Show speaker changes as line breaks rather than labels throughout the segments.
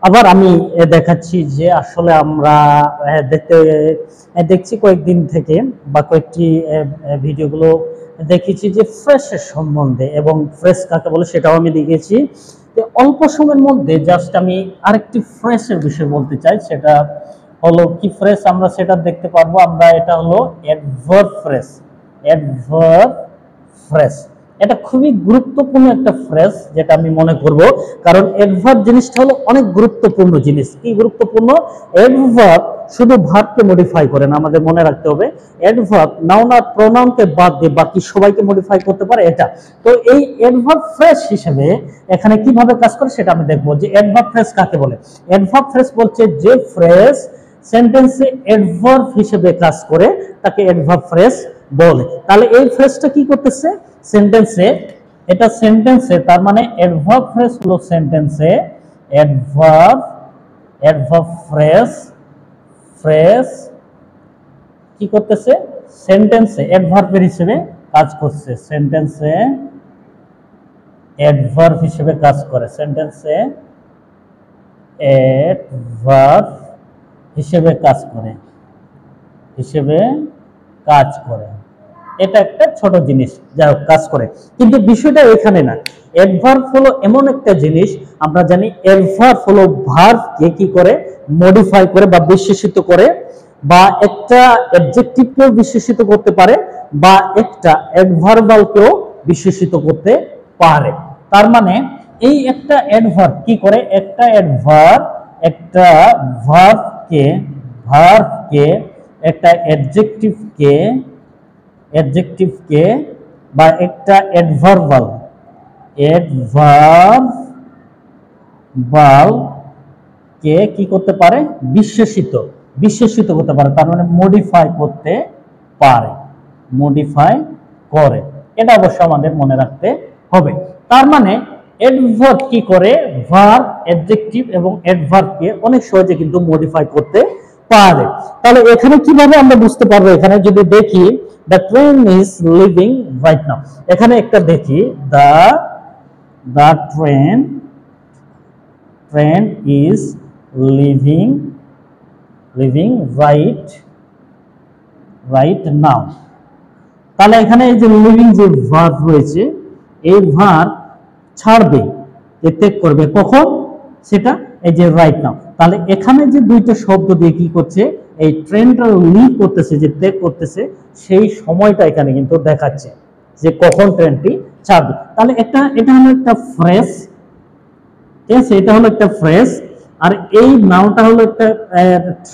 আবার আমি দেখাচ্ছি যে আসলে আমরা দেখছি কয়েকদিন থেকে বা কয়েকটি ভিডিওগুলো দেখেছি যে ফ্রেশের সম্বন্ধে, এবং ফ্রেশ কাকে বলে সেটাও আমি দেখেছি। অল্প সময়ের মধ্যে জাস্ট আমি আরেকটি ফ্রেশের বিষয় বলতে চাই, সেটা হলো কি ফ্রেশ আমরা সেটা দেখতে পারবো আমরা। এটা হলো অ্যাডভার্ব ফ্রেশ। অ্যাডভার্ব ফ্রেশ এটা খুবই গুরুত্বপূর্ণ একটা ফ্রেজ, যেটা আমি মনে করব, কারণ অ্যাডভার্ব জিনিসটা হলো অনেক গুরুত্বপূর্ণ জিনিস। কি গুরুত্বপূর্ণ? অ্যাডভার্ব শুধু ভার্বকে মডিফাই করে না, আমাদের মনে রাখতে হবে। অ্যাডভার্ব নাউন আর প্রোনাউনকে বাদ দিয়ে বাকি সবাইকে মডিফাই করতে পারে এটা। তো এই অ্যাডভার্ব ফ্রেজ হিসেবে এখানে কিভাবে কাজ করে সেটা আমি দেখবো, যে অ্যাডভার্ব ফ্রেজ কাকে বলে। অ্যাডভার্ব ফ্রেজ বলছে যে ফ্রেজ সেন্টেন্সে অ্যাডভার্ব হিসেবে কাজ করে তাকে অ্যাডভার্ব ফ্রেজ বলে। তাহলে এই ফ্রেজটা কি করতেছে সেন্টেন্সে, এটা সেন্টেন্সে, তার মানে অ্যাডভার্ব ফ্রেজ হলো সেন্টেন্সে অ্যাডভার্ব ফ্রেজ কি করতেছে সেন্টেন্সে অ্যাডভার্বের হিসেবে কাজ করছে। সেন্টেন্সে অ্যাডভার্ব হিসেবে কাজ করে, সেন্টেন্সে অ্যাডভার্ব হিসেবে কাজ করে। এটা একটা ছোট জিনিস, যা কাজ করে, কিন্তু বিষয়টা এখানে না। অ্যাডভার্ব হলো এমন একটা জিনিস, আমরা জানি অ্যাডভার্ব হলো ভার্বকে কি করে মডিফাই করে বা বিশেষিত করে, বা একটা অ্যাডজেক্টিভকেও বিশেষিত করতে পারে, বা একটা অ্যাডভার্বালকেও বিশেষিত করতে পারে। তার মানে এই একটা অ্যাডভার্ব কি করে, একটা ভার্বকে একটা অ্যাডজেক্টিভকে বা একটা অ্যাডভার্বালকে কি করতে পারে, বিশেষিত করতে পারে। তার মানে মডিফাই করতে পারে, মডিফাই করে। এটা অবশ্য আমাদের মনে রাখতে হবে। তার মানে অ্যাডভার্ব কি করে, ভার্ব, অ্যাডজেক্টিভ এবং অ্যাডভার্বকে অনেক সহজে কিন্তু মডিফাই করতে পারে। তাহলে এখানে কিভাবে আমরা বুঝতে পারবো, এখানে যদি দেখি the train is living right now, এখানে একটা দেখি the train is living right now. তাহলে এখানে এই যে লিভিং যে ভার্ব রয়েছে, এই ভার্ব ছাড়বে, ত্যাগ করবে কখন, সেটা এই যে রাইট নাও। তাহলে এখানে যে দুইটা শব্দ দিয়ে কি করছে, এই ট্রেনটা লিভ করতেছে, যে ত্যাগ করতেছে, সেই সময়টা এখানে কিন্তু দেখাচ্ছে যে কখন ট্রেনটি ছাড়বে। তাহলে এটা হলো একটা ফ্রেজ, ঠিক আছে, এটা হলো একটা ফ্রেজ, আর এই নাউটা হলো একটা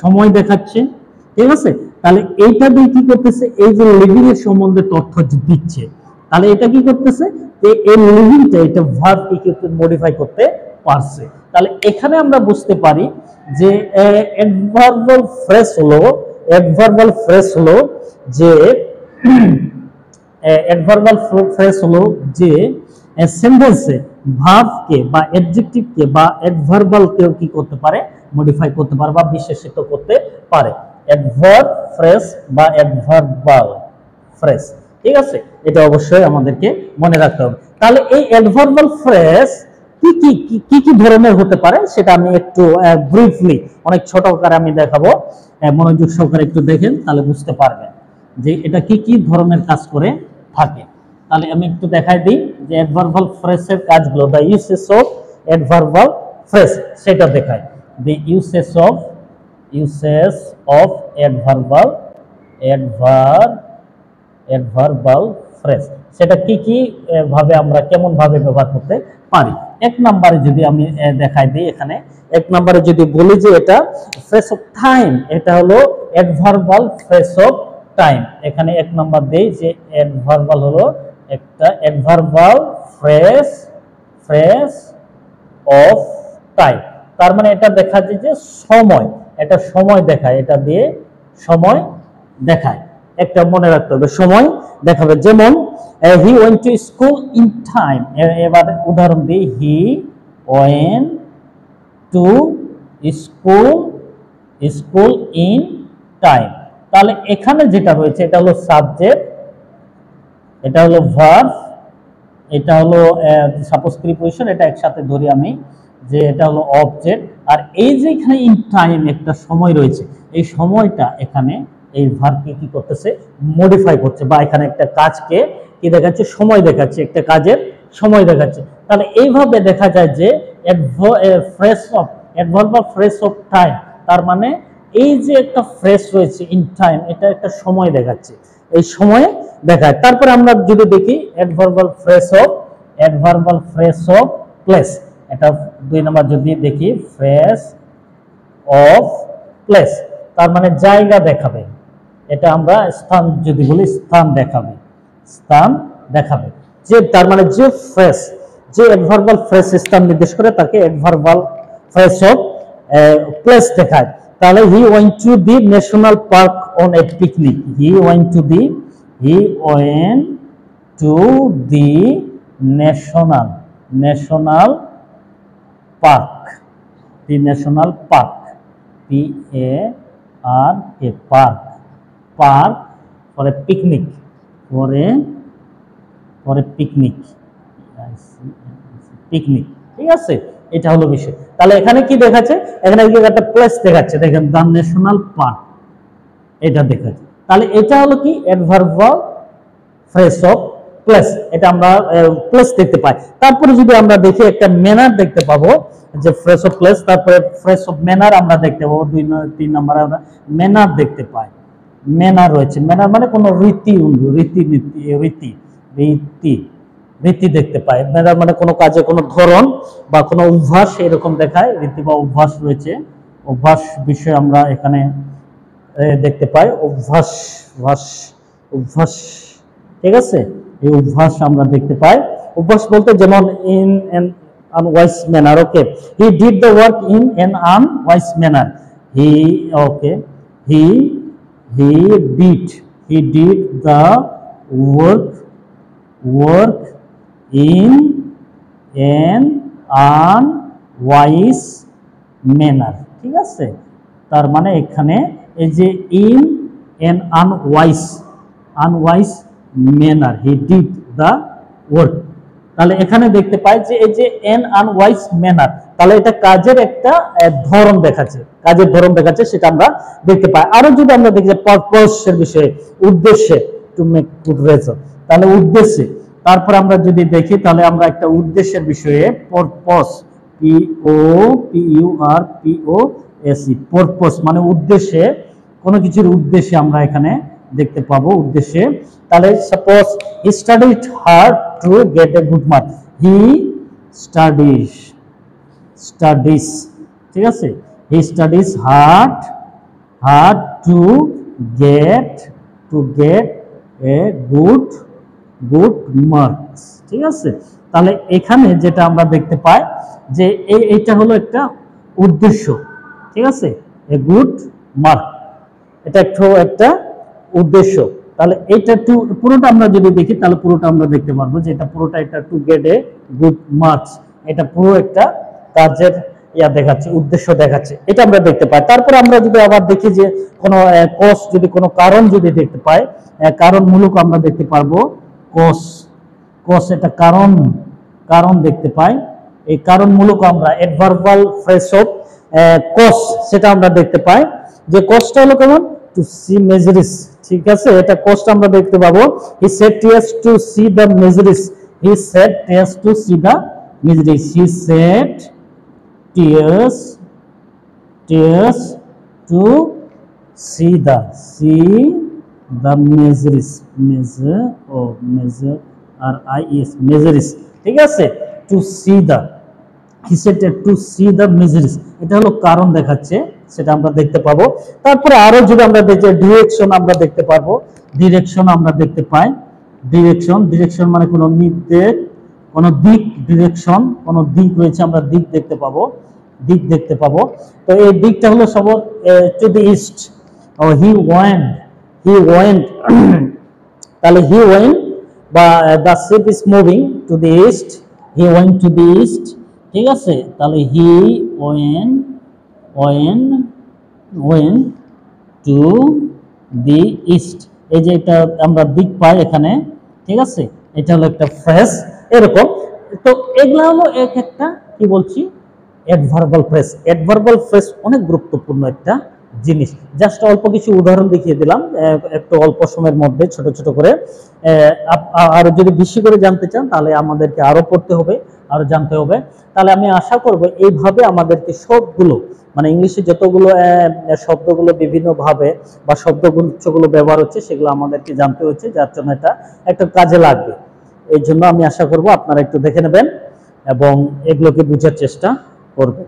সময় দেখাচ্ছে, ঠিক আছে। তাহলে এইটা দিয়ে কি করতেছে, এই যে লিভিং এর সম্বন্ধে তথ্য দিচ্ছে। তাহলে এটা কি করতেছে, যে এই লিভিংটা এটা ভার্বকে কি মডিফাই করতে পারছে। তাহলে এখানে আমরা বুঝতে পারি যে অ্যাডভার্বাল ফ্রেজ হলো যে সেন্টেন্সে ভার্বকে বা অ্যাডজেক্টিভকে বা অ্যাডভার্বালকেও কি করতে পারে, মডিফাই করতে পারে বা বিশেষিত করতে পারে। অ্যাডভার্ব ফ্রেজ বা অ্যাডভার্বাল ফ্রেজ, ঠিক আছে, এটা অবশ্যই আমাদেরকে মনে রাখতে হবে। তাহলে এই অ্যাডভার্বাল ফ্রেজ কি ধরনের হতে পারে সেটা আমি একটু ব্রিফলি অনেক ছোট আকারে আমি দেখাবো, মনোযোগ সহকারে একটু দেখেন, তাহলে বুঝতে পারবেন যে এটা কি ধরনের কাজ করে থাকে। তাহলে আমি একটু দেখাই দিই যে অ্যাডভার্বাল ফ্রেজের কাজগুলো, the usage of adverbial phrase সেটা দেখায়। The usage of adverbial phrase সেটা কি ভাবে আমরা কেমন ভাবে ব্যবহার করতে পারি। এক নম্বরে যদি আমি দেখাই দিই, এখানে এক নম্বরে যদি বলি যে এটা ফ্রেজ অফ টাইম, এটা হলো অ্যাডভার্বাল ফ্রেজ অফ টাইম। এখানে এক নম্বর দেই যে অ্যাডভার্বাল হলো একটা অ্যাডভার্বাল ফ্রেজ অফ টাইম। তার মানে এটা দেখা যায় যে সময়, এটা সময় দেখায়, এটা দিয়ে সময় দেখায়, একটা মনে রাখতে হবে, সময় দেখাবে। যেমন he went to school in time, এবার উদাহরণ দিই, he went to school in time. তাহলে এখানে যেটা রয়েছে এটা হলো সাবজেক্ট, এটা হলো ভার্ব, এটা হলো সাপোজ প্রিপোজিশন, এটা একসাথে ধরি আমি যে এটা হলো অবজেক্ট, আর এই যে এখানে ইন টাইম একটা সময় রয়েছে, এই সময়টা এখানে এই ভার্বকে কি করতেছে, মডিফাই করছে, বা এখানে একটা কাজকে কি দেখাচ্ছে, সময় দেখাচ্ছে, একটা কাজের সময় দেখাচ্ছে। তাহলে এইভাবে দেখা যায় যে অ্যাডভার্ব বা ফ্রেজ অফ টাইম, তার মানে এই যে একটা ফ্রেজ রয়েছে ইন টাইম, এটা একটা সময় দেখাচ্ছে, এই সময়ে দেখায়। তারপরে আমরা যদি দেখি অ্যাডভার্বাল ফ্রেজ অফ প্লেস, এটা 2 নম্বর যদি দেখি, ফ্রেজ অফ প্লেস, তার মানে জায়গা দেখাবে, এটা আমরা স্থান যদি বলি, স্থান দেখাবে, যে তার মানে যে ফ্রেজ, যে অ্যাডভার্বাল ফ্রেজ স্থান নির্দেশ করে তাকে অ্যাডভার্বাল ফ্রেজ অফ প্লেস দেখায়। তাহলে he went to the national park on a picnic, he went to the national park, PARK, park for a picnic, picnic, ঠিক আছে, এটা হলো বিষয়। তাহলে এখানে কি দেখাচ্ছে, এখানে একটা প্লেস দেখাচ্ছে, দেখেন দ্য ন্যাশনাল পার্ক, এটা দেখাচ্ছে। তাহলে এটা হলো কি অ্যাডভার্বাল ফ্রেজ অফ প্লেস, এটা আমরা প্লেস দেখতে পাই। তারপরে যদি আমরা দেখি একটা ম্যানার দেখতে পাবো, যে ফ্রেজ অফ প্লেস, তারপরে ফ্রেজ অফ ম্যানার আমরা দেখতে পাবো, 3 নম্বরে আমরা ম্যানার দেখতে পাই। ম্যানার রয়েছে, ম্যানার মানে কোনো রীতি দেখতে পাই। ম্যানার মানে কোনো কাজে কোনো ধরন বা কোনো অভ্যাস এরকম দেখায়, রীতি বা অভ্যাস রয়েছে, অভ্যাস বিষয় আমরা এখানে দেখতে পাই, অভ্যাস, ঠিক আছে, এই অভ্যাস আমরা দেখতে পাই। অভ্যাস বলতে যেমন in an unwise manner, okay, he did the work in an unwise manner, he did the work in an unwise manner, ঠিক আছে। তার মানে এখানে এই যে in an unwise manner, he did the work, তাহলে এখানে দেখতে পাই যে এই যে এন আনওয়াইজ ম্যানার, তাহলে এটা কাজের একটা ধরন দেখাচ্ছে, সেটা আমরা দেখতে পাই। আরো যদি আমরা দেখি পারপসের বিষয়ে, উদ্দেশ্যে, টু মেক গুড রেজাল্ট, তাহলে উদ্দেশ্যে, তারপর আমরা যদি দেখি তাহলে আমরা একটা উদ্দেশ্যের বিষয়ে, পারপস, পারপস মানে উদ্দেশ্যে, কোনো কিছুর উদ্দেশ্যে আমরা এখানে দেখতে পাবো, উদ্দেশ্যে। তাহলে suppose he studied hard to get a good mark, he studies, ঠিক আছে, he studies hard to get a good marks, ঠিক আছে। তাহলে এখানে যেটা আমরা দেখতে পাই যে এইটা হলো একটা উদ্দেশ্য, ঠিক আছে, এ গুড মার্ক, এটা একটা উদ্দেশ্য। তাহলে এটা পুরোটা আমরা যদি দেখি, তাহলে পুরোটা আমরা দেখতে পারবো যে এটা পুরোটা, এটা to get a good marks, এটা পুরো একটা কাজের দেখাচ্ছে, উদ্দেশ্য দেখাচ্ছে, এটা আমরা দেখতে পাই। তারপরে আমরা যদি আবার দেখি যে কোনো কজ, যদি কোনো কারণ যদি দেখতে পাই, কারণমূলক আমরা দেখতে পারবো, কজ এটা কারণ দেখতে পাই, এই কারণমূলক আমরা অ্যাডভার্বাল ফ্রেজ অফ কজ, সেটা আমরা দেখতে পাই, যে কজটা হলো কেমন, টু সি মেজারিস, ঠিক আছে, এটা কজটা আমরা দেখতে পাবো, he said tears to see the measures, he said tears to see the measures, he said tears to see the measures, measures, ঠিক আছে, to see the, he said to see the measures, এটা হলো কারণ দেখাচ্ছে, সেটা আমরা দেখতে পাবো। তারপরে আরো যদি আমরা দেখি ডিরেকশন, আমরা দেখতে পারবো, ডিরেকশন আমরা দেখতে পাই, ডিরেকশন মানে কোনো নির্দেশ, কোনো দিক, ডিরেকশন কোনো দিক রয়েছে, আমরা দিক দেখতে পাবো, তো এই দিকটা হলো সব to the east, he went, তাহলে হি ওয়েন্ট বা the ship is moving to the east, he went to the east, ঠিক আছে। তাহলে he went to the east, এই যে এটা আমরা দিক পাই এখানে, ঠিক আছে, এটা হলো একটা ফ্রেজ এরকম। তো এগুলা হলো এক একটা কি বলছি, অ্যাডভার্বাল ফ্রেজ। অ্যাডভার্বাল ফ্রেজ অনেক গুরুত্বপূর্ণ একটা জিনিস। জাস্ট অল্প কিছু উদাহরণ দেখিয়ে দিলাম একটু অল্প সময়ের মধ্যে ছোট ছোট করে। আর যদি বেশি করে জানতে চান তাহলে আমাদেরকে আরো পড়তে হবে, আরো জানতে হবে। তাহলে আমি আশা করব এইভাবে আমাদেরকে সবগুলো মানে ইংলিশে যতগুলো শব্দগুলো বিভিন্নভাবে বা শব্দগুচ্ছগুলো ব্যবহার হচ্ছে সেগুলো আমাদেরকে জানতে হচ্ছে, যার জন্য এটা একটা কাজে লাগবে। এই জন্য আমি আশা করব আপনারা একটু দেখে নেবেন এবং এগুলোকে বোঝার চেষ্টা করবেন।